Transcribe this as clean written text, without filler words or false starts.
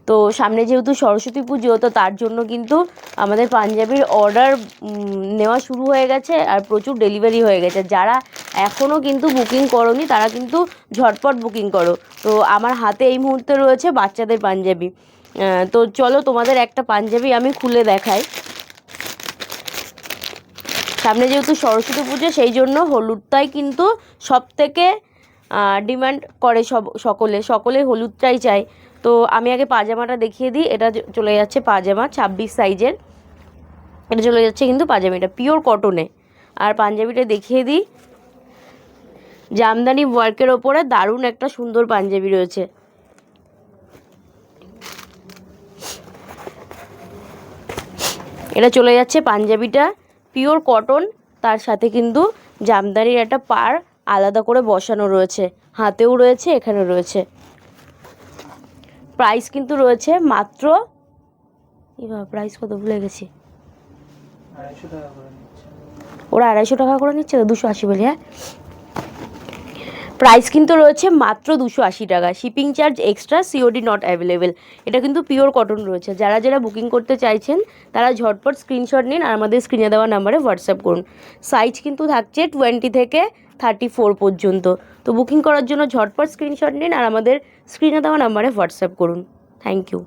তো সামনে যেহেতু সরস্বতী পুজো, তো তার জন্য কিন্তু আমাদের পাঞ্জাবির অর্ডার নেওয়া শুরু হয়ে গেছে আর প্রচুর ডেলিভারি হয়ে গেছে। যারা এখনও কিন্তু বুকিং করোনি তারা কিন্তু ঝটপট বুকিং করো। তো আমার হাতে এই মুহূর্তে রয়েছে বাচ্চাদের পাঞ্জাবি। তো চলো তোমাদের একটা পাঞ্জাবি আমি খুলে দেখাই। সামনে যেহেতু সরস্বতী পুজো, সেই জন্য হলুদটাই কিন্তু সব থেকে ডিমান্ড করে সকলে হলুদটাই চায়। তো আমি আগে পাজামাটা দেখিয়ে দিই। এটা চলে যাচ্ছে পাজামা 26 সাইজের, এটা চলে যাচ্ছে কিন্তু পাঞ্জাবিটা পিওর কটনে। আর পাঞ্জাবিটা দেখিয়ে দিই, জামদানি ওয়ার্কের ওপরে দারুণ একটা সুন্দর পাঞ্জাবি রয়েছে। এটা চলে যাচ্ছে পাঞ্জাবিটা পিওর কটন, তার সাথে কিন্তু জামদানির একটা পাড় আলাদা করে বসানো রয়েছে, হাতেও রয়েছে, এখানে রয়েছে। প্রাইস কিন্তু রয়েছে মাত্র, প্রাইস কত ভুলে গেছি, ওরা 250 টাকা করে নিচ্ছে তো, 280 বলি। হ্যাঁ, প্রাইস কিন্তু রয়েছে মাত্র 280 টাকা, shipping charge extra, COD not available. এটা কিন্তু পিওর কটন রয়েছে। যারা যারা বুকিং করতে চাইছেন তারা ঝটপট স্ক্রিনশট নিন আর আমাদের স্ক্রিনে দেওয়া নাম্বারে হোয়াটসঅ্যাপ করুন। সাইজ কিন্তু থাকছে 20 থেকে 34 পর্যন্ত। তো বুকিং করার জন্য ঝটপট স্ক্রিনশট নিন আর আমাদের স্ক্রিনে দেওয়া নাম্বারে হোয়াটসঅ্যাপ করুন। Thank you.